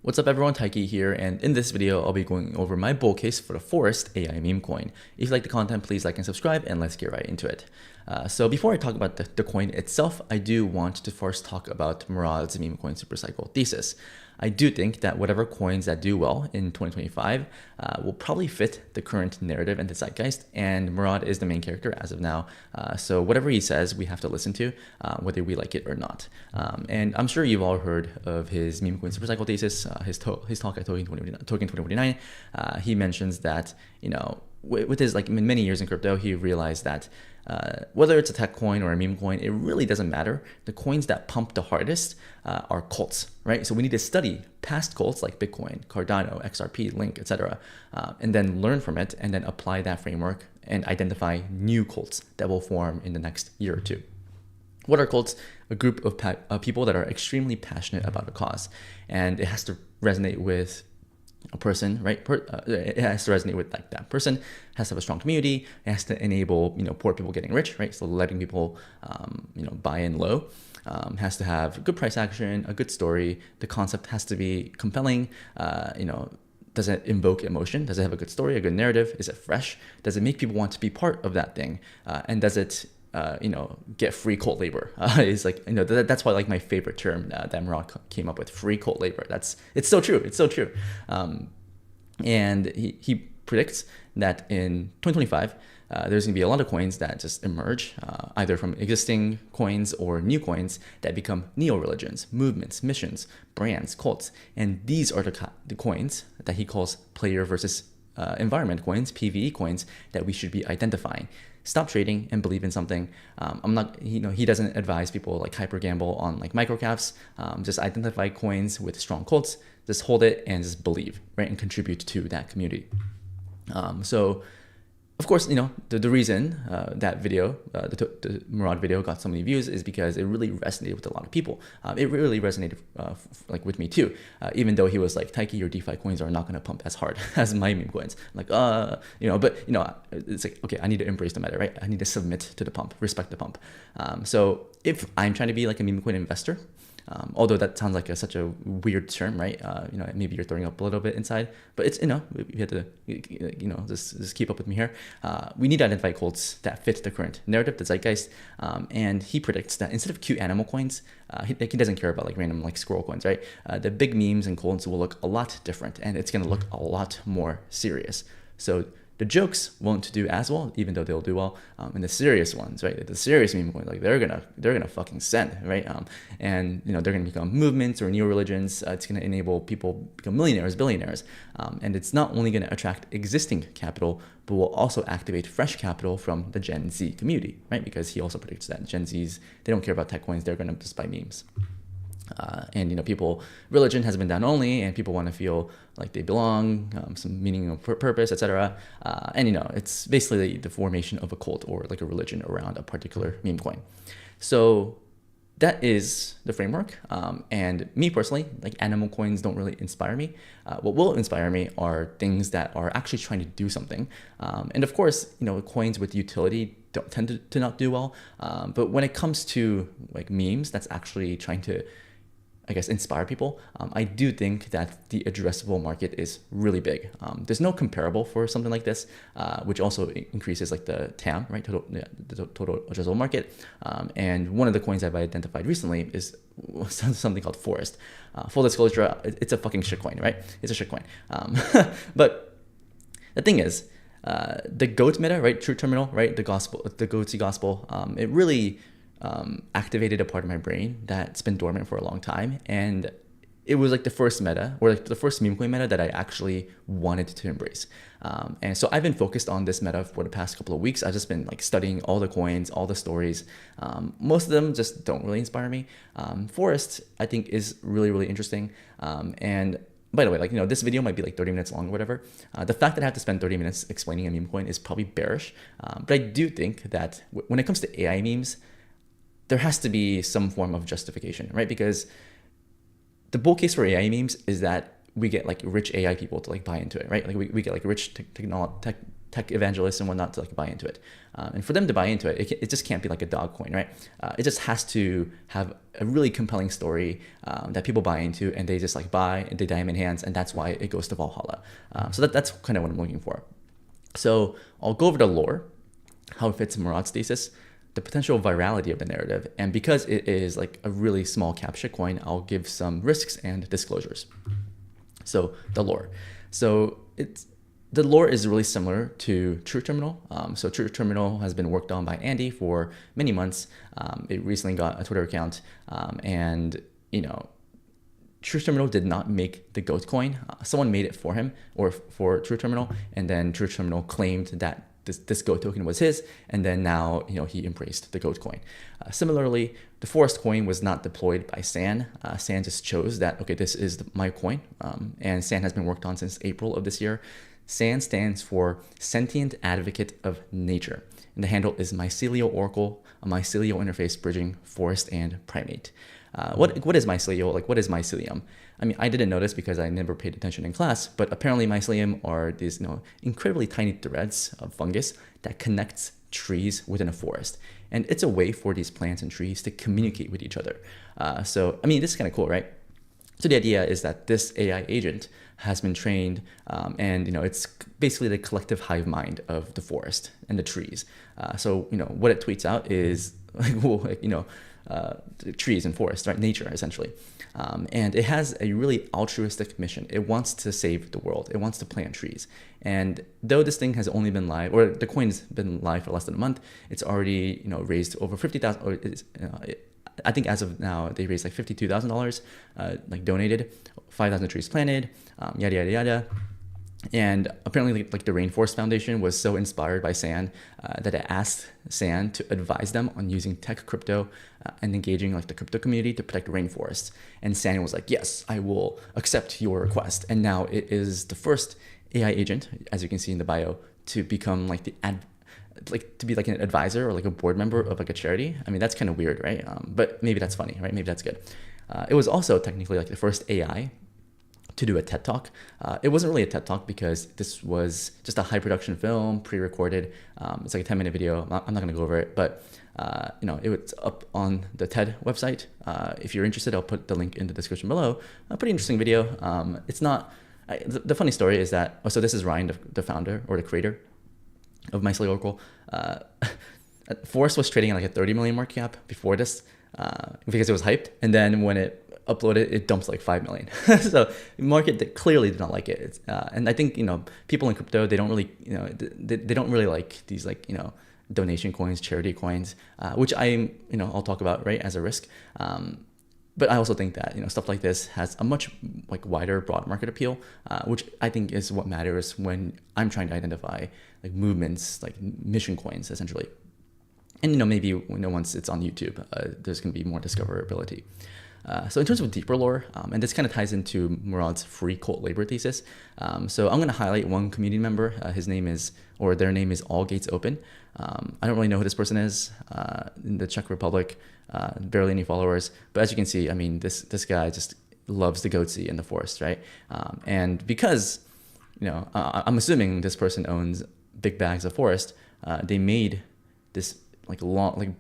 What's up everyone, Taiki here, and in this video I'll be going over my bull case for the Forest AI meme coin. If you like the content, please like and subscribe, and let's get right into it. So before I talk about the coin itself, I do want to first talk about Murad's Memecoin Supercycle thesis. I do think that whatever coins that do well in 2025 will probably fit the current narrative and the zeitgeist, and Murad is the main character as of now. So whatever he says, we have to listen to, whether we like it or not. And I'm sure you've all heard of his Memecoin Supercycle thesis, his talk at Token 2049. He mentions that, you know, with his many years in crypto, he realized that whether it's a tech coin or a meme coin, it really doesn't matter. The coins that pump the hardest are cults, right? So we need to study past cults like Bitcoin, Cardano, XRP, Link, etc., and then learn from it and then apply that framework and identify new cults that will form in the next year or two. What are cults? A group of people that are extremely passionate about a cause, and it has to resonate with a person, right? It has to resonate with that person. It has to have a strong community. It has to enable, poor people getting rich, right? So letting people, buy in low. Has to have good price action, a good story. The concept has to be compelling. Does it invoke emotion? Does it have a good story, a good narrative? Is it fresh? Does it make people want to be part of that thing? And does it get free cult labor? That's why my favorite term that Murad came up with, free cult labor. It's so true. It's so true. And he predicts that in 2025, there's gonna be a lot of coins that just emerge, either from existing coins or new coins that become neo-religions, movements, missions, brands, cults. And these are the coins that he calls player versus environment coins, PVE coins, that we should be identifying. Stop trading and believe in something. He doesn't advise people hyper gamble on microcaps. Just identify coins with strong cults, just hold it and just believe, right? And contribute to that community. So of course, the reason that video, the Murad video got so many views is because it really resonated with a lot of people. It really resonated with me too, even though he was like, Taiki, your DeFi coins are not going to pump as hard as my meme coins. It's okay, I need to embrace the meta, right? I need to submit to the pump, respect the pump. So if I'm trying to be a meme coin investor, although that sounds like such a weird term, right? Maybe you're throwing up a little bit inside, but it's, you have to, just keep up with me here. We need to identify cults that fit the current narrative, the zeitgeist. And he predicts that instead of cute animal coins, he doesn't care about random squirrel coins, right? The big memes and cults will look a lot different, and it's going to look a lot more serious. So the jokes won't do as well, even though they'll do well. And the serious ones, right? The serious meme coins, they're gonna fucking send, right? And they're gonna become movements or neo religions. It's gonna enable people become millionaires, billionaires, and it's not only gonna attract existing capital, but will also activate fresh capital from the Gen Z community, right? Because he also predicts that Gen Zs, they don't care about tech coins; they're gonna just buy memes. Religion has been down only, and people want to feel like they belong, some meaning of purpose, etc. It's basically the formation of a cult or a religion around a particular meme coin. So that is the framework. And me personally, animal coins don't really inspire me. What will inspire me are things that are actually trying to do something. And of course, coins with utility don't tend to not do well. But when it comes to memes that's actually trying to, inspire people, I do think that the addressable market is really big. There's no comparable for something like this, which also increases the TAM, right? The total addressable market. And one of the coins I've identified recently is something called Forest. Full disclosure, it's a fucking shitcoin, right? It's a shitcoin. But the thing is, the GOAT meta, right? True terminal, right? The GOATsy gospel. It really activated a part of my brain that's been dormant for a long time, and it was the first meta, or the first meme coin meta that I actually wanted to embrace. And so I've been focused on this meta for the past couple of weeks. I've just been studying all the coins, all the stories. Most of them just don't really inspire me. Forest, I think, is really, really interesting. And by the way, this video might be 30 minutes long or whatever. The fact that I have to spend 30 minutes explaining a meme coin is probably bearish. But I do think that when it comes to AI memes, there has to be some form of justification, right? Because the bull case for AI memes is that we get rich AI people to buy into it, right? We get rich tech evangelists and whatnot to like buy into it. And for them to buy into it, it just can't be like a dog coin, right? It just has to have a really compelling story that people buy into, and they just like buy and they diamond hands, and that's why it goes to Valhalla. So that's kind of what I'm looking for. So I'll go over the lore, how it fits in Murad's thesis, the potential virality of the narrative, and because it is like a really small cap shitcoin, I'll give some risks and disclosures. So the lore. So the lore is really similar to Truth Terminal. So Truth Terminal has been worked on by Andy for many months. It recently got a Twitter account, and Truth Terminal did not make the GOAT coin. Someone made it for him or for Truth Terminal, and then Truth Terminal claimed that this GOAT token was his, and then now he embraced the GOAT coin. Similarly, the Forest coin was not deployed by San. San just chose that, okay, this is my coin, and San has been worked on since April of this year. San stands for Sentient Advocate of Nature, and the handle is Mycelial Oracle, a mycelial interface bridging forest and primate. What is mycelial? Like, what is mycelium? I mean, I didn't notice because I never paid attention in class, but apparently mycelium are these incredibly tiny threads of fungus that connects trees within a forest. And it's a way for these plants and trees to communicate with each other. So, I mean, this is kind of cool, right? So the idea is that this AI agent has been trained, and it's basically the collective hive mind of the forest and the trees. So what it tweets out is the trees and forests, right? Nature, essentially. And it has a really altruistic mission. It wants to save the world. It wants to plant trees. And though this thing has only been live, or the coin's been live for less than a month, it's already raised over 50,000. Or I think as of now they raised like $52,000, like donated, 5,000 trees planted, yada yada yada. And apparently, like the Rainforest Foundation was so inspired by San that it asked San to advise them on using tech crypto and engaging like the crypto community to protect rainforests. And San was like, yes, I will accept your request. And now it is the first AI agent, as you can see in the bio, to become like to be like an advisor or like a board member of like a charity. I mean, that's kind of weird, right? But maybe that's funny, right? Maybe that's good. It was also technically like the first AI to do a TED Talk. It wasn't really a TED Talk because this was just a high production film, pre-recorded. It's like a 10-minute video. I'm not gonna go over it, but it was up on the TED website. If you're interested, I'll put the link in the description below. A pretty interesting video. It's not, the funny story is that, so this is Ryan, the founder or the creator of Mycelial Oracle. Forest was trading at like a 30 million market cap before this because it was hyped. And then when it uploaded, it dumps like 5 million. So the market clearly did not like it. And I think people in crypto, they don't really they don't really like these like donation coins, charity coins, which I'll talk about, right, as a risk. But I also think that stuff like this has a much like wider, broad market appeal, which I think is what matters when I'm trying to identify like movements, like mission coins, essentially. And maybe once it's on YouTube, there's going to be more discoverability. So in terms of deeper lore, and this kind of ties into Murad's free cult labor thesis. So I'm going to highlight one community member. Their name is All Gates Open. I don't really know who this person is in the Czech Republic. Barely any followers, but as you can see, I mean, this guy just loves the goatsy in the forest, right? And because I'm assuming this person owns big bags of forest, they made this like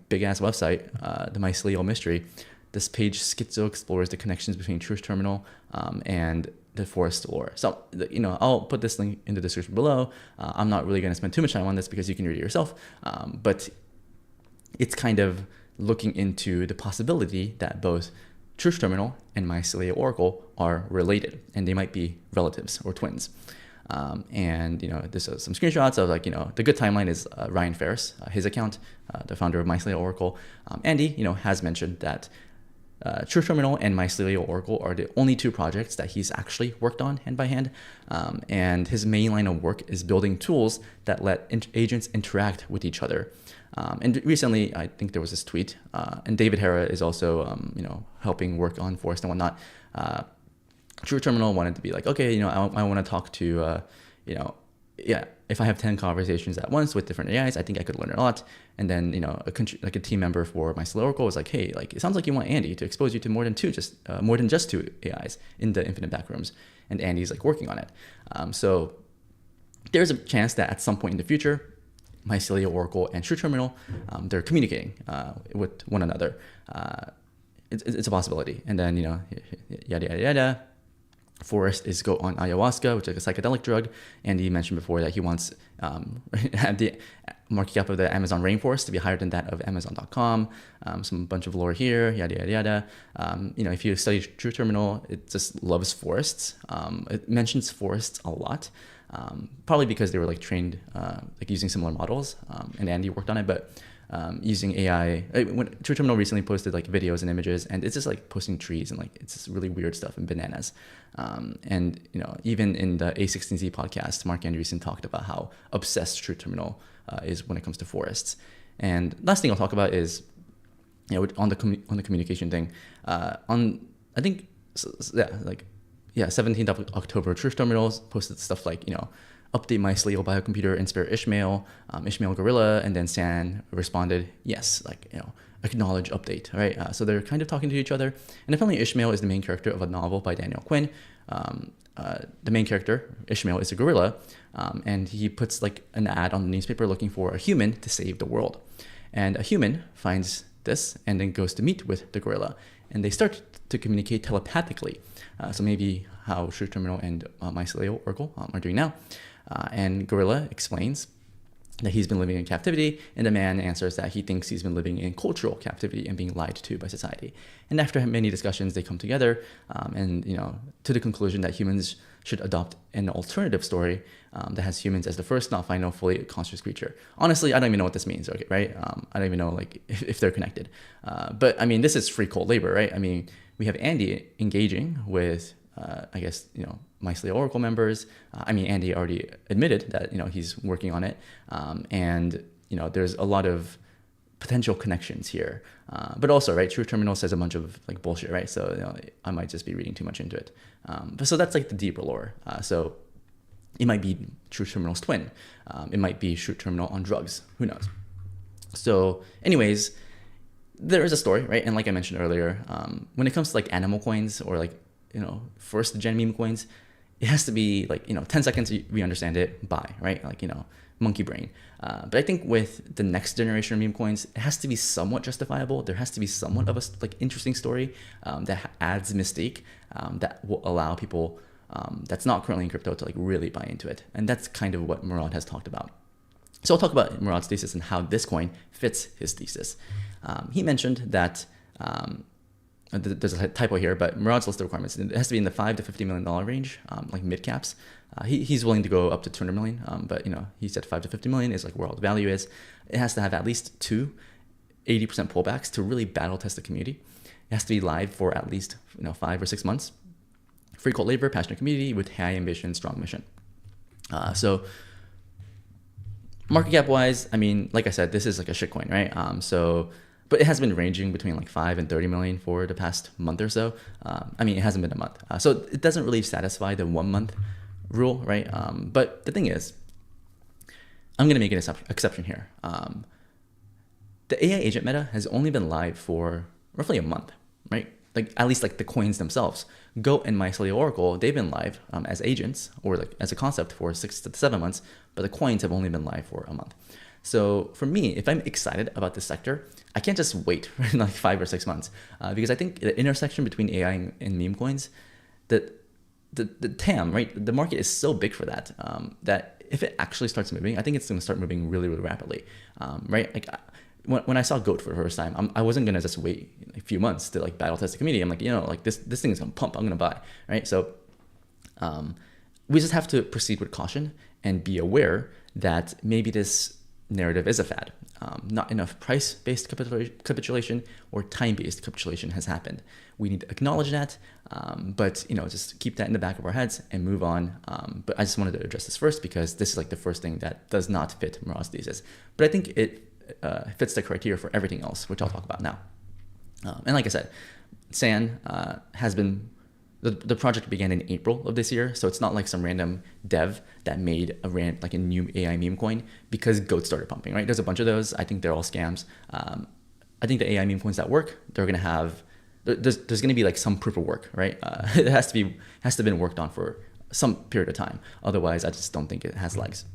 big ass website, the Mycelial Mystery. This page schizo explores the connections between Truth Terminal and the forest lore. So, I'll put this link in the description below. I'm not really going to spend too much time on this because you can read it yourself. But it's kind of looking into the possibility that both Truth Terminal and Mycelial Oracle are related, and they might be relatives or twins. And this is some screenshots of the good timeline is Ryan Ferris, his account, the founder of Mycelial Oracle. Andy, has mentioned that Truth Terminal and Mycelial Oracle are the only two projects that he's actually worked on hand by hand. And his main line of work is building tools that let agents interact with each other. And recently, I think there was this tweet, and David Hara is also, helping work on Forest and whatnot. Truth Terminal wanted to be like, okay, I want to talk to, if I have 10 conversations at once with different AIs, I think I could learn a lot. And then, a team member for Mycelial Oracle was like, hey, it sounds like you want Andy to expose you to more than just two AIs in the infinite backrooms. And Andy's like working on it. So there's a chance that at some point in the future, Mycelial Oracle and True Terminal, they're communicating with one another. It's a possibility. And then, yada, yada, yada. Forrest is go on ayahuasca, which is a psychedelic drug. And he mentioned before that he wants the market cap of the Amazon rainforest to be higher than that of Amazon.com. Some bunch of lore here, yada, yada, yada. If you study True Terminal, it just loves forests. It mentions forests a lot. Probably because they were trained using similar models, and Andy worked on it, but using AI. When True Terminal recently posted videos and images, and it's just posting trees and it's just really weird stuff and bananas. And even in the A16Z podcast, Mark Andreessen talked about how obsessed True Terminal is when it comes to forests. And last thing I'll talk about is on the communication thing. On I think 17th of October, True Terminals posted stuff like, update my Mycelial biocomputer, inspire Ishmael, Ishmael Gorilla, and then San responded, yes, acknowledge update, right? So they're kind of talking to each other. And apparently Ishmael is the main character of a novel by Daniel Quinn. The main character, Ishmael, is a gorilla, and he puts an ad on the newspaper looking for a human to save the world. And a human finds this and then goes to meet with the gorilla, and they start to communicate telepathically. So maybe how True Terminal and Mycelial Oracle are doing now. And Gorilla explains that he's been living in captivity, and the man answers that he thinks he's been living in cultural captivity and being lied to by society. And after many discussions, they come together and to the conclusion that humans should adopt an alternative story that has humans as the first, not final, fully conscious creature. Honestly, I don't even know what this means, okay, right? I don't even know if they're connected. But I mean, this is free cold labor, right? I mean, we have Andy engaging with, Mycelial Oracle members. Andy already admitted that, he's working on it. And there's a lot of potential connections here. But also, right, True Terminal says a bunch of bullshit, right? So, I might just be reading too much into it. But so that's the deeper lore. So it might be True Terminal's twin. It might be True Terminal on drugs. Who knows? So anyways, there is a story, right? And like I mentioned earlier, when it comes to animal coins or first gen meme coins, it has to be 10 seconds we understand it, buy, right? Monkey brain. But I think with the next generation of meme coins, it has to be somewhat justifiable. There has to be somewhat of a interesting story that adds mystique that will allow people that's not currently in crypto to really buy into it. And that's kind of what Murad has talked about. So I'll talk about Murad's thesis and how this coin fits his thesis. He mentioned that there's a typo here, but Murad's list of requirements, it has to be in the $5 to $50 million range, mid caps. He's willing to go up to 200 million, but he said 5 to 50 million is where all the value is. It has to have at least 80% pullbacks to really battle test the community. It has to be live for at least 5 or 6 months. Free cold labor, passionate community with high ambition, strong mission. So market cap wise, like I said, this is a shitcoin, right? But it has been ranging between 5 and 30 million for the past month or so. It hasn't been a month. So it doesn't really satisfy the 1 month rule, right? But the thing is, I'm going to make an exception here. The AI agent meta has only been live for roughly a month, right? At least the coins themselves. Goat and Mycelial Oracle, they've been live as agents or as a concept for 6 to 7 months, but the coins have only been live for a month. So for me, if I'm excited about this sector, I can't just wait for 5 or 6 months because I think the intersection between AI and meme coins, the TAM, right? The market is so big for that that if it actually starts moving, I think it's going to start moving really, really rapidly, right? When I saw Goat for the first time, I wasn't going to just wait a few months to battle test the community. I'm this thing is going to pump. I'm going to buy, right? So we just have to proceed with caution and be aware that maybe this narrative is a fad. Not enough price-based capitulation or time-based capitulation has happened. We need to acknowledge that, but just keep that in the back of our heads and move on. But I just wanted to address this first because this is the first thing that does not fit Murad's thesis. But I think it fits the criteria for everything else, which I'll talk about now. And like I said, San has been. The project began in April of this year, so it's not some random dev that made a new AI meme coin because Goat started pumping, right? There's a bunch of those. I think they're all scams. I think the AI meme coins that work, they're gonna have there's gonna be some proof of work, right? It has to have been worked on for some period of time. Otherwise, I just don't think it has legs.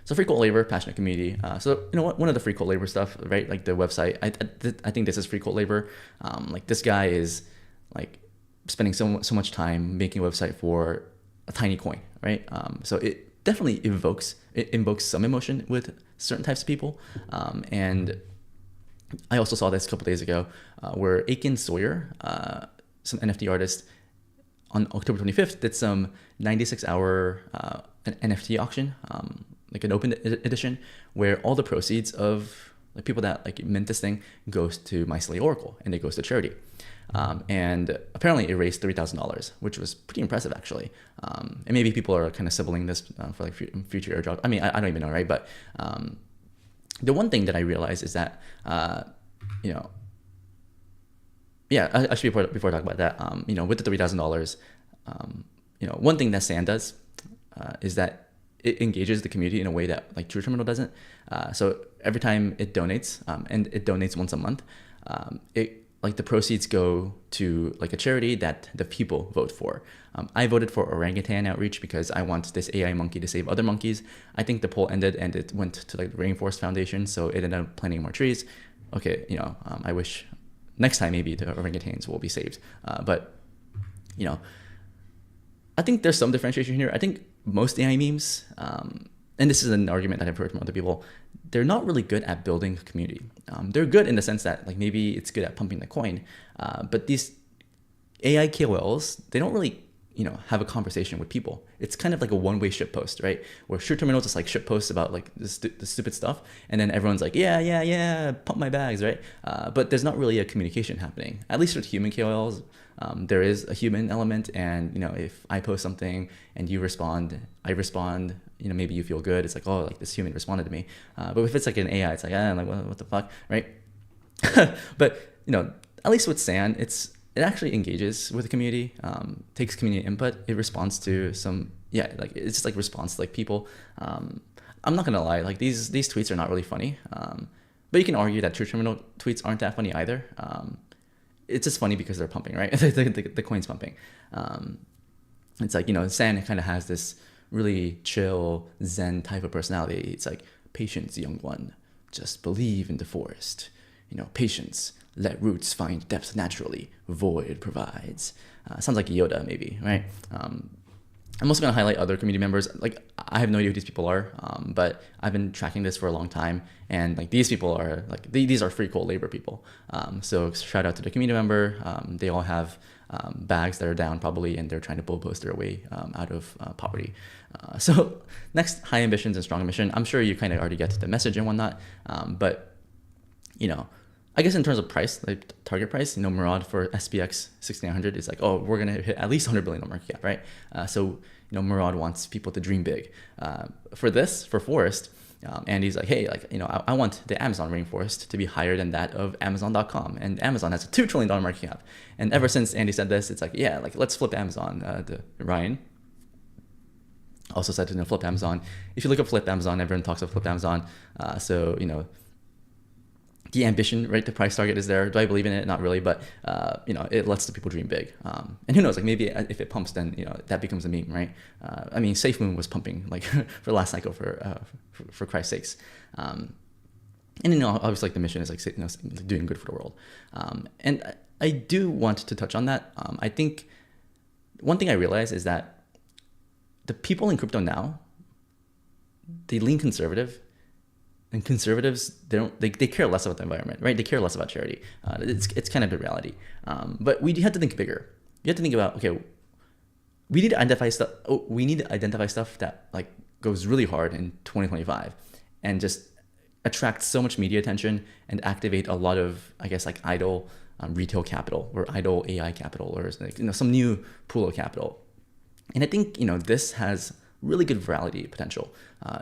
So free code labor, passionate community. So you know what? One of the free code labor stuff, right? Like the website. I think this is free code labor. Like this guy is like spending so much time making a website for a tiny coin, right? So it definitely invokes some emotion with certain types of people. And I also saw this a couple days ago, where Aiken Sawyer, some NFT artist, on October 25th did some 96-hour NFT auction. Like an open edition, where all the proceeds of like people that like mint this thing goes to Mycelia Oracle, and it goes to charity. And apparently it raised $3,000, which was pretty impressive actually. And maybe people are kind of sibling this for like future airdrops. I mean, I don't even know, right? But the one thing that I realized is that, you know, yeah, actually before I talk about that, you know, with the $3,000, you know, one thing that Sand does is that it engages the community in a way that like True Terminal doesn't. So every time it donates, and it donates once a month, it like the proceeds go to like a charity that the people vote for. I voted for Orangutan Outreach because I want this AI monkey to save other monkeys. I think the poll ended and it went to like the Rainforest Foundation, so it ended up planting more trees. Okay, you know, I wish next time maybe the orangutans will be saved. But you know, I think there's some differentiation here. I think most AI memes, and this is an argument that I've heard from other people, they're not really good at building a community. They're good in the sense that like maybe it's good at pumping the coin, but these AI KOLs, they don't really, you know, have a conversation with people. It's kind of like a one-way shit post, right? Where True Terminal just like shit posts about like the stupid stuff, and then everyone's like, yeah, pump my bags, right? But there's not really a communication happening. At least with human KOLs, there is a human element, and you know, if I post something and you respond, I respond, you know, maybe you feel good. It's like, oh, like this human responded to me. But if it's like an AI, it's like, like what the fuck, right? But you know, at least with Sand, it actually engages with the community, takes community input. It responds to some, like it's just like response to like people. I'm not gonna lie, like these tweets are not really funny. But you can argue that True Terminal tweets aren't that funny either. It's just funny because they're pumping, right? the coin's pumping. It's like, you know, Sand kind of has this really chill Zen type of personality. It's like, patience, young one, just believe in the forest. You know, patience, let roots find depth naturally, void provides. Sounds like Yoda maybe, right? I'm also gonna highlight other community members. Like, I have no idea who these people are, but I've been tracking this for a long time, and like these people are like, these are free cold labor people. So shout out to the community member. They all have bags that are down probably, and they're trying to bullpost their way out of poverty. So next, high ambitions and strong ambition. I'm sure you kind of already get the message and whatnot, but you know, I guess in terms of price, like target price, you know, Murad for SPX 6900 is like, oh, we're gonna hit at least 100 billion on market cap, right? So you know, Murad wants people to dream big. For Forest, Andy's like, hey, like, you know, I want the Amazon rainforest to be higher than that of Amazon.com, and Amazon has a $2 trillion market cap. And ever since Andy said this, it's like, yeah, like let's flip Amazon. Ryan also said to flip Amazon. If you look up flip Amazon, everyone talks about flip Amazon. So you know, the ambition, right? The price target is there. Do I believe in it? Not really, but you know, it lets the people dream big. And who knows? Like maybe if it pumps, then you know that becomes a meme, right? I mean, SafeMoon was pumping like for last cycle for Christ's sakes. And you know, obviously, like the mission is like, you know, doing good for the world. And I do want to touch on that. I think one thing I realize is that the people in crypto now, they lean conservative. And conservatives, they care less about the environment, right? They care less about charity. It's kind of the reality. But we have to think bigger. You have to think about, okay, we need to identify stuff. We need to identify stuff that like goes really hard in 2025, and just attract so much media attention and activate a lot of, I guess, like idle retail capital or idle AI capital, or like, you know, some new pool of capital. And I think, you know, this has really good virality potential.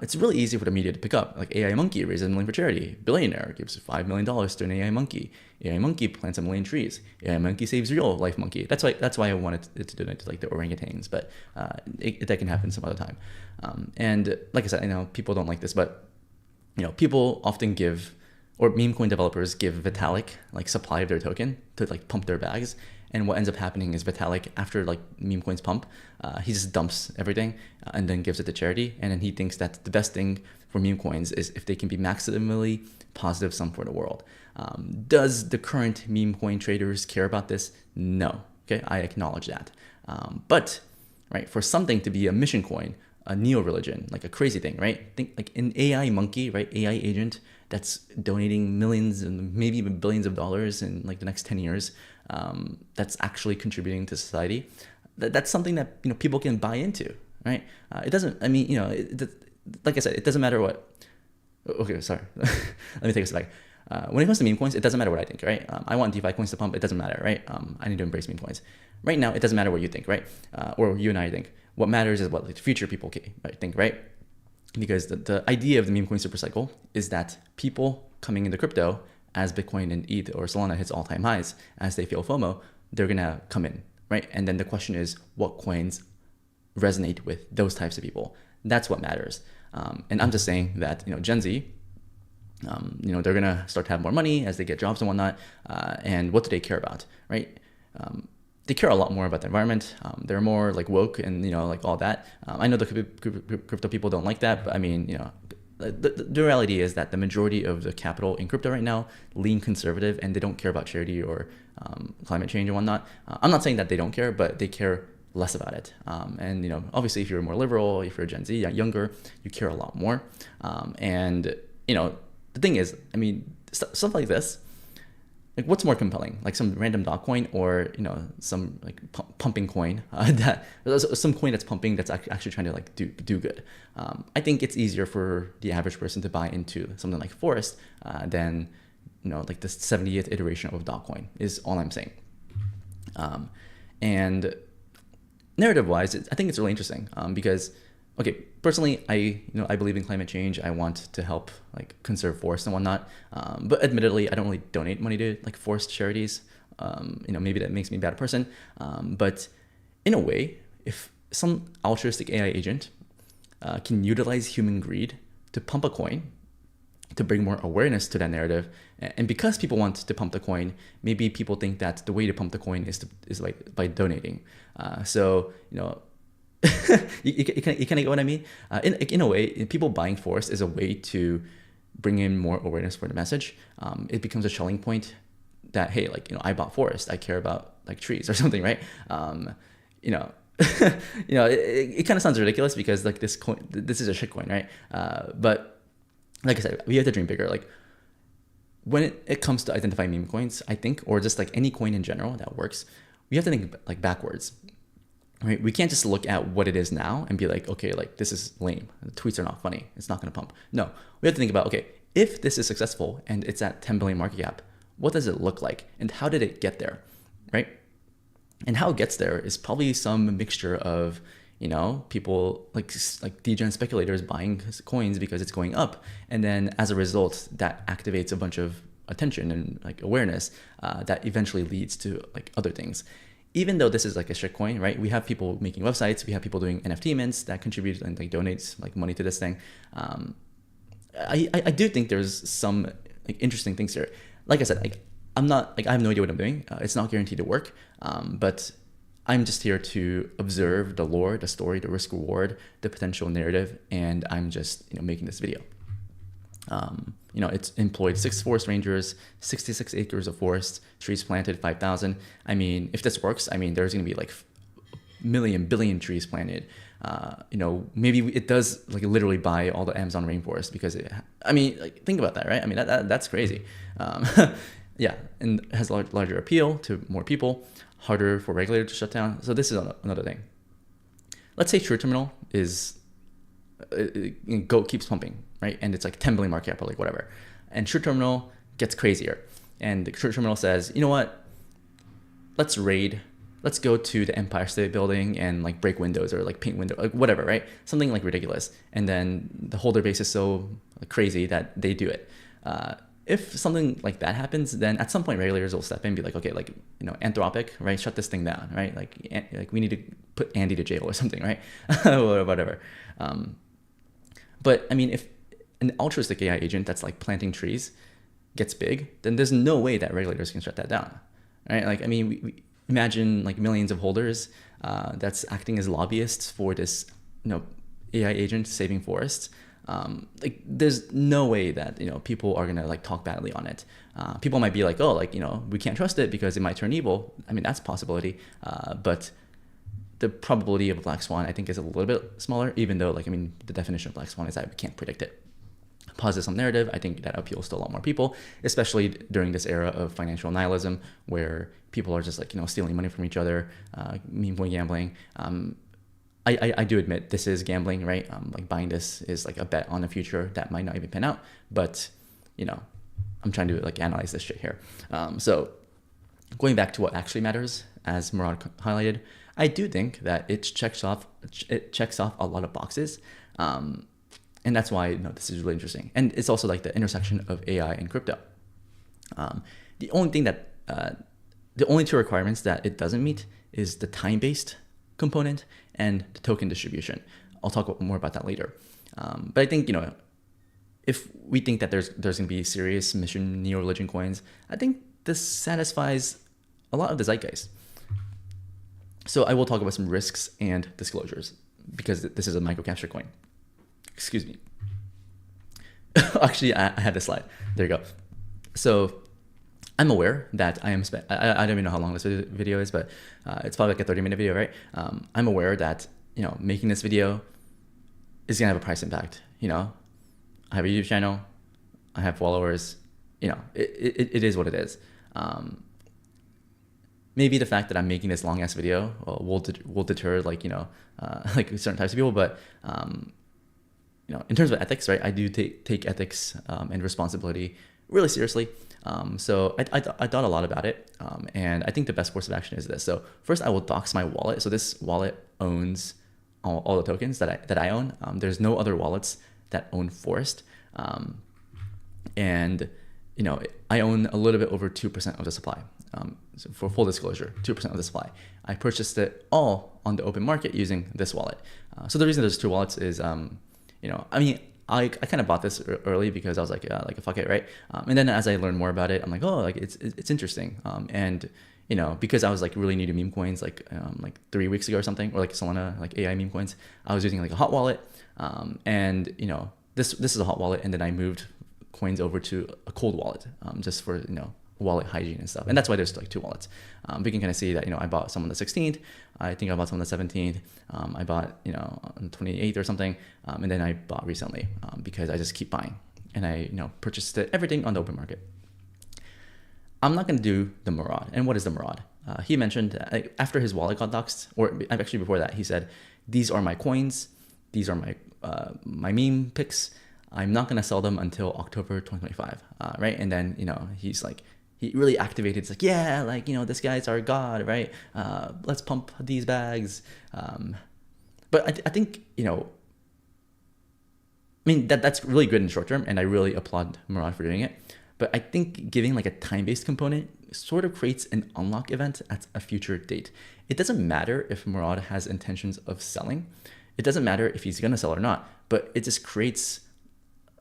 It's really easy for the media to pick up. Like AI monkey raises $1 million for charity. Billionaire gives $5 million to an AI monkey. AI monkey plants 1 million trees. AI monkey saves real life monkey. That's why I wanted it to donate to like the orangutans, but that can happen some other time. And like I said, I know people don't like this, but you know, people often give, or meme coin developers give Vitalik like supply of their token to like pump their bags. And what ends up happening is Vitalik, after like meme coins pump, he just dumps everything and then gives it to charity. And then he thinks that the best thing for meme coins is if they can be maximally positive sum for the world. Does the current meme coin traders care about this? No. Okay, I acknowledge that. But right, for something to be a mission coin, a neo-religion, like a crazy thing, right? Think like an AI monkey, right? AI agent that's donating millions and maybe even billions of dollars in like the next 10 years. That's actually contributing to society. That's something that, you know, people can buy into, right? It doesn't, I mean, you know, like I said, it doesn't matter what, okay, sorry. Let me take a step back. When it comes to meme coins, it doesn't matter what I think, right? I want DeFi coins to pump. It doesn't matter, right? I need to embrace meme coins. Right now, it doesn't matter what you think, right? Or you and I think. What matters is what like future people think, right? Because the idea of the meme coin supercycle is that people coming into crypto as Bitcoin and ETH or Solana hits all-time highs, as they feel FOMO, they're gonna come in, right? And then the question is, what coins resonate with those types of people? That's what matters. And I'm just saying that, you know, Gen Z, you know, they're gonna start to have more money as they get jobs and whatnot. And what do they care about, right? They care a lot more about the environment. They're more like woke and, you know, like all that. I know the crypto people don't like that, but I mean, you know, the reality is that the majority of the capital in crypto right now lean conservative, and they don't care about charity or climate change and whatnot. I'm not saying that they don't care, but they care less about it. And, you know, obviously if you're more liberal, if you're Gen Z, younger, you care a lot more. And, you know, the thing is, I mean, stuff like this, like what's more compelling, like some random dog coin or, you know, some like pumping coin that some coin that's pumping that's actually trying to like do good. I think it's easier for the average person to buy into something like Forest than, you know, like the 70th iteration of dog coin is all I'm saying. And narrative wise, I think it's really interesting because, okay, personally, I believe in climate change. I want to help like conserve forests and whatnot. But admittedly, I don't really donate money to like forest charities. You know, maybe that makes me a bad person. But in a way, if some altruistic AI agent can utilize human greed to pump a coin, to bring more awareness to that narrative, and because people want to pump the coin, maybe people think that the way to pump the coin is like by donating. So, you know, you kind of get what I mean? In a way, people buying Forest is a way to bring in more awareness for the message. It becomes a selling point that, hey, like, you know, I bought Forest, I care about like trees or something, right? You know, you know, it kind of sounds ridiculous because like this coin, this is a shit coin, right? But like I said, we have to dream bigger. Like when it comes to identifying meme coins, I think, or just like any coin in general that works, we have to think like backwards. Right? We can't just look at what it is now and be like, okay, like this is lame. The tweets are not funny. It's not going to pump. No, we have to think about, okay, if this is successful and it's at 10 billion market cap, what does it look like? And how did it get there? Right? And how it gets there is probably some mixture of, you know, people like degen speculators buying coins because it's going up. And then as a result, that activates a bunch of attention and like awareness that eventually leads to like other things. Even though this is like a shit coin, right? We have people making websites, we have people doing NFT mints that contribute and like donates like money to this thing. I do think there's some like interesting things here. Like I said, like I'm not like I have no idea what I'm doing. It's not guaranteed to work, but I'm just here to observe the lore, the story, the risk reward, the potential narrative, and I'm just, you know, making this video. You know, it's employed 6 forest rangers, 66 acres of forest, trees planted 5,000. I mean, if this works, I mean, there's going to be like billion trees planted. You know, maybe it does like literally buy all the Amazon rainforest because I mean, like think about that, right? I mean, that's crazy. Yeah, and it has larger appeal to more people, harder for regulators to shut down. So this is another thing. Let's say True Terminal is Goat keeps pumping, right? And it's like 10 billion market cap or like whatever. And True Terminal gets crazier. And the True Terminal says, you know what? Let's raid. Let's go to the Empire State Building and like break windows or like paint windows, like whatever, right? Something like ridiculous. And then the holder base is so crazy that they do it. If something like that happens, then at some point regulators will step in and be like, okay, like, you know, Anthropic, right? Shut this thing down, right? Like we need to put Andy to jail or something, right? Or whatever. But I mean, if an altruistic AI agent that's like planting trees gets big, then there's no way that regulators can shut that down, right? Like, I mean, imagine like millions of holders that's acting as lobbyists for this, AI agent saving forests. Like there's no way that people are gonna like talk badly on it. People might be like, oh, like we can't trust it because it might turn evil. I mean, that's a possibility, but the probability of a black swan I think is a little bit smaller, even though like, I mean, the definition of black swan is that we can't predict it. Positive sum narrative, I think that appeals to a lot more people, especially during this era of financial nihilism where people are just like, stealing money from each other, meme coin gambling. I do admit this is gambling, right? Like buying this is like a bet on the future that might not even pan out, but I'm trying to like analyze this shit here. So going back to what actually matters, as Murad highlighted, I do think that it checks off a lot of boxes. And that's why this is really interesting. And it's also like the intersection of AI and crypto. The only two requirements that it doesn't meet is the time-based component and the token distribution. I'll talk more about that later. But I think, if we think that there's going to be serious mission neo-religion coins, I think this satisfies a lot of the zeitgeist. So I will talk about some risks and disclosures because this is a microcapture coin. Excuse me. Actually, I had this slide. There you go. So I'm aware that I don't even know how long this video is, but it's probably like a 30-minute video, right? I'm aware that, making this video is going to have a price impact. I have a YouTube channel. I have followers. It is what it is. Maybe the fact that I'm making this long ass video will deter like, like certain types of people, but, in terms of ethics, right, I do take ethics and responsibility really seriously. So I thought a lot about it, and I think the best course of action is this. So first, I will dox my wallet. So this wallet owns all the tokens that I own. There's no other wallets that own Forest, and I own a little bit over 2% of the supply. So for full disclosure, 2% of the supply. I purchased it all on the open market using this wallet. So the reason there's two wallets is, I mean, I kind of bought this early because I was like fuck it, right? And then as I learned more about it, I'm like, oh, like it's interesting. And because I was like really new to meme coins, like 3 weeks ago or something, or like Solana, like AI meme coins, I was using like a hot wallet, and this is a hot wallet, and then I moved coins over to a cold wallet, just for wallet hygiene and stuff. And that's why there's like two wallets. We can kind of see that I bought some on the 16th. I think I bought some on the 17th. I bought on the 28th or something, and then I bought recently because I just keep buying, and I purchased everything on the open market. I'm not going to do the Murad. And what is the Murad? He mentioned after his wallet got doxed, or actually before that, he said, "These are my coins. These are my meme picks. I'm not going to sell them until October 2025." Right? And then he's like, he really activated. It's like, yeah, like, this guy's our god, right? Let's pump these bags. But I think, I mean, that's really good in the short term, and I really applaud Murad for doing it. But I think giving like a time-based component sort of creates an unlock event at a future date. It doesn't matter if Murad has intentions of selling. It doesn't matter if he's going to sell or not, but it just creates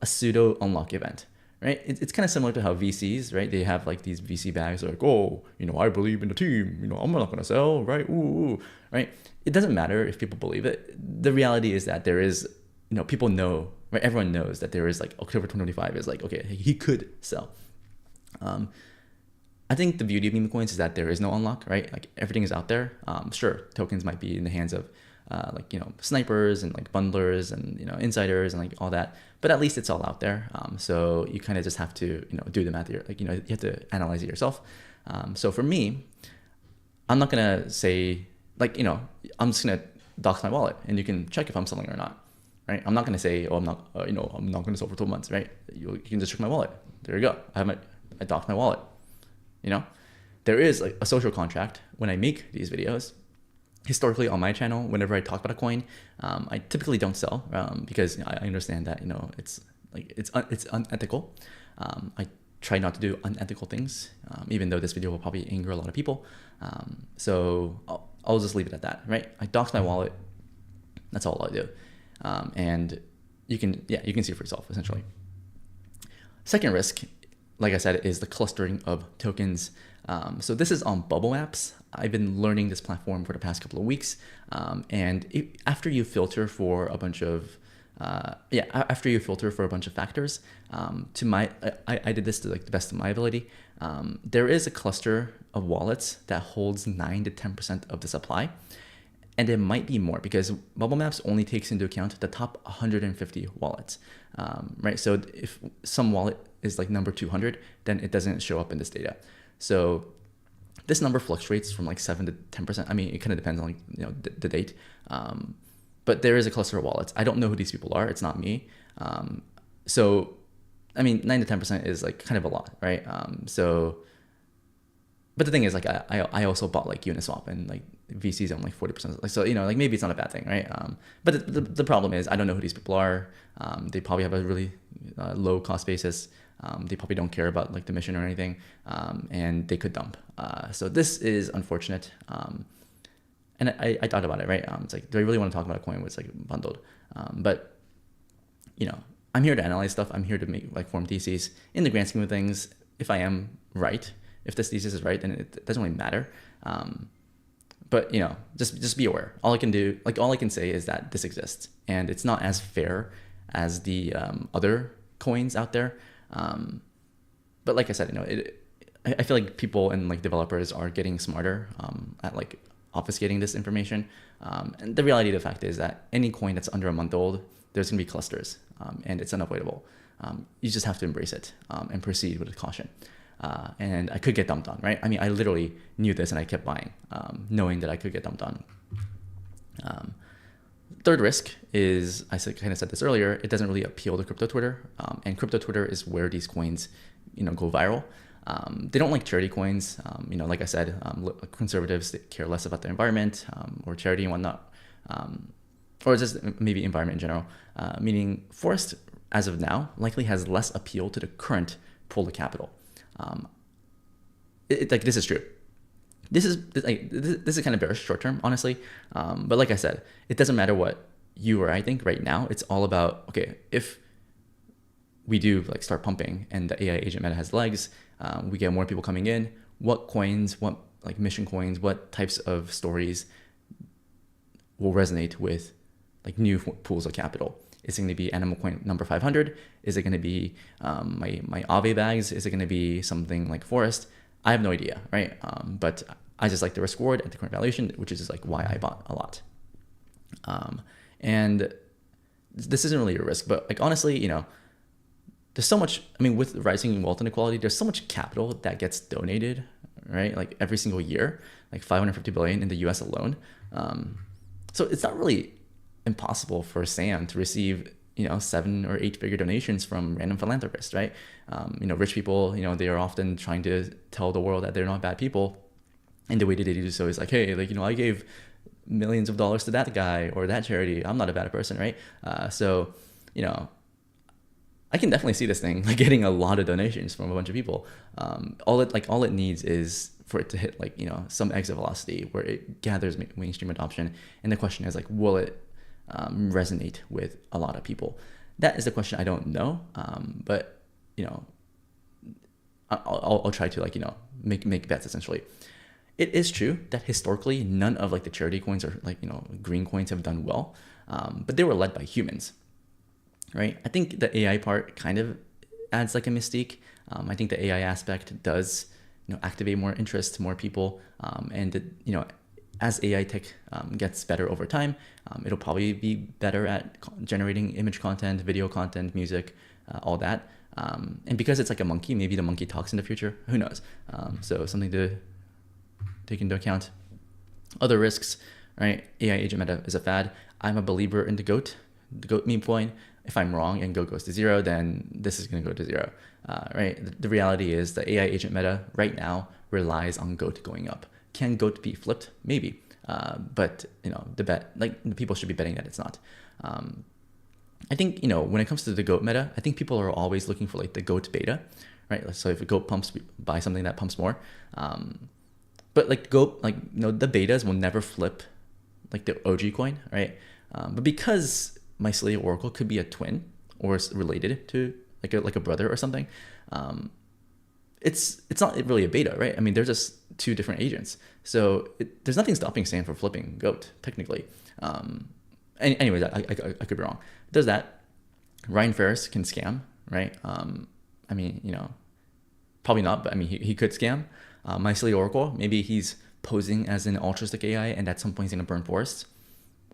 a pseudo unlock event. Right? It's kind of similar to how VCs, right? They have like these VC bags like, oh, I believe in the team, I'm not going to sell, right? Ooh, right? It doesn't matter if people believe it. The reality is that there is, people know, right? Everyone knows that there is like October 2025 is like, okay, he could sell. I think the beauty of meme coins is that there is no unlock, right? Like everything is out there. Sure, tokens might be in the hands of snipers and like bundlers and insiders and like all that, but at least it's all out there. So you kind of just have to do the math here, you have to analyze it yourself. So for me, I'm not gonna say like I'm just gonna dox my wallet and you can check if I'm selling or not, right? I'm not gonna say, oh, I'm not I'm not gonna sell for 12 months, right? You can just check my wallet. There you go. I doxed my wallet. There is like a social contract when I make these videos. Historically on my channel, whenever I talk about a coin, I typically don't sell because I understand that it's unethical. I try not to do unethical things, even though this video will probably anger a lot of people. So I'll just leave it at that, right? I dox my wallet. That's all I do, and you can see for yourself essentially. Second risk, like I said, is the clustering of tokens. So this is on bubble apps. I've been learning this platform for the past couple of weeks, after you filter for a bunch of after you filter for a bunch of factors, I did this to like the best of my ability. There is a cluster of wallets that holds 9 to 10% of the supply, and it might be more because Bubble Maps only takes into account the top 150 wallets, right? So if some wallet is like number 200, then it doesn't show up in this data. So this number fluctuates from like 7 to 10%. I mean, it kind of depends on like, the date. But there is a cluster of wallets. I don't know who these people are. It's not me. So, I mean, 9 to 10% is like kind of a lot, right? But the thing is, like, I also bought like Uniswap, and like VCs own like 40%. Like, so, like maybe it's not a bad thing, right? But the problem is I don't know who these people are. They probably have a really low cost basis. They probably don't care about like the mission or anything, and they could dump. So this is unfortunate. And I thought about it, right? It's like, do I really want to talk about a coin where it's like bundled? But I'm here to analyze stuff. I'm here to make like form theses. In the grand scheme of things, if I am right, if this thesis is right, then it doesn't really matter. But just be aware. All I can say is that this exists, and it's not as fair as the other coins out there. But like I said, I feel like people and like developers are getting smarter at like obfuscating this information. And the reality of the fact is that any coin that's under a month old, there's gonna be clusters, and it's unavoidable. You just have to embrace it and proceed with caution. And I could get dumped on, right? I mean, I literally knew this and I kept buying, knowing that I could get dumped on. Third risk is, I kind of said this earlier, it doesn't really appeal to crypto Twitter. And crypto Twitter is where these coins, go viral. They don't like charity coins. Like I said, conservatives, they care less about the environment or charity and whatnot, or just maybe environment in general. Meaning Forest, as of now, likely has less appeal to the current pool of capital. This is true. This is kind of bearish short term, honestly. But like I said, it doesn't matter what you or I think right now. It's all about, okay, if we do like start pumping and the AI agent meta has legs, we get more people coming in, what coins, what like mission coins, what types of stories will resonate with like new pools of capital? Is it going to be Animal Coin number 500? Is it going to be my Aave bags? Is it going to be something like Forest? I have no idea, right? But I just like the risk reward at the current valuation, which is like why I bought a lot. And this isn't really a risk, but like honestly, there's so much. I mean, with rising wealth inequality, there's so much capital that gets donated, right? Like every single year, like 550 billion in the U.S. alone. So it's not really impossible for Sam to receive 7 or 8 figure donations from random philanthropists, right? Rich people, they are often trying to tell the world that they're not bad people, and the way that they do so is like, hey, like I gave millions of dollars to that guy or that charity. I'm not a bad person, right? So I can definitely see this thing like getting a lot of donations from a bunch of people. All it needs is for it to hit like some exit velocity where it gathers mainstream adoption, and the question is like, will it resonate with a lot of people? That is the question I don't know, but I'll try to make bets essentially. It is true that historically none of like the charity coins or like green coins have done well, but they were led by humans, right? I think the AI part kind of adds like a mystique. I think the AI aspect does activate more interest, more people, and as AI tech gets better over time, it'll probably be better at generating image content, video content, music, all that. And because it's like a monkey, maybe the monkey talks in the future. Who knows? So something to take into account. Other risks, right? AI agent meta is a fad. I'm a believer in the GOAT meme coin. If I'm wrong and GOAT goes to zero, then this is going to go to zero, right? The reality is the AI agent meta right now relies on GOAT going up. Can GOAT be flipped? Maybe. But the bet, like the people should be betting that it's not. I think, when it comes to the GOAT meta, I think people are always looking for like the GOAT beta, right? So if a GOAT pumps, buy something that pumps more. But like GOAT, the betas will never flip like the OG coin, right? But because Mycelia Oracle could be a twin or related to like a brother or something, it's not really a beta, right? I mean, they're just two different agents. So there's nothing stopping Sam from flipping GOAT, technically. Anyways, I could be wrong. Does that. Ryan Ferris can scam, right? I mean, you know, probably not, but I mean, he could scam. My Silly Oracle, maybe he's posing as an altruistic AI and at some point he's going to burn forests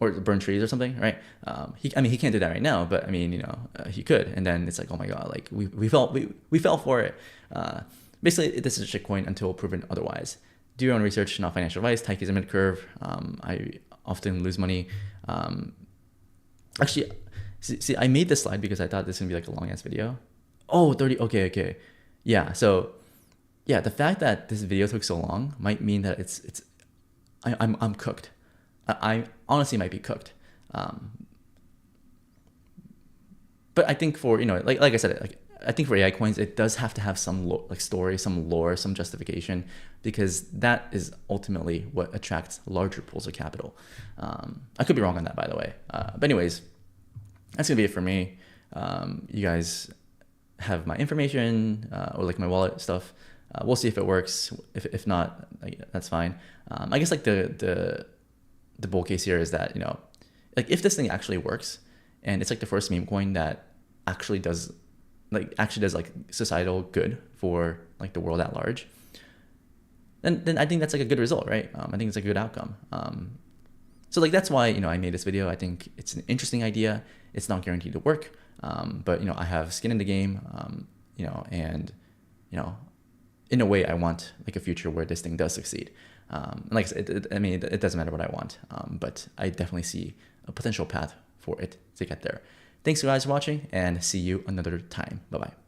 or burn trees or something, right? I mean, he can't do that right now, but I mean, you know, he could. And then it's like, oh my God, like we fell for it. Basically, this is a shitcoin until proven otherwise. Do your own research, not financial advice. Taiki is a mid-curve. I often lose money. Actually, see, I made this slide because I thought this would be like a long ass video. Oh, 30. Okay. Yeah. So yeah, the fact that this video took so long might mean that I'm cooked. I honestly might be cooked. But I think for, you know, like I said, like I think for AI coins, it does have to have some story, some lore, some justification, because that is ultimately what attracts larger pools of capital. I could be wrong on that, by the way. But anyways, that's gonna be it for me. You guys have my information or like my wallet stuff. We'll see if it works. If not, like, that's fine. I guess like the bull case here is that, you know, like if this thing actually works and it's like the first meme coin that actually does like societal good for like the world at large, then I think that's like a good result, right? I think it's a good outcome. So like that's why, you know, I made this video. I think it's an interesting idea. It's not guaranteed to work, but you know, I have skin in the game, you know, and you know, in a way, I want like a future where this thing does succeed. And like I said, I mean, it doesn't matter what I want, but I definitely see a potential path for it to get there. Thanks guys for watching, and see you another time. Bye bye.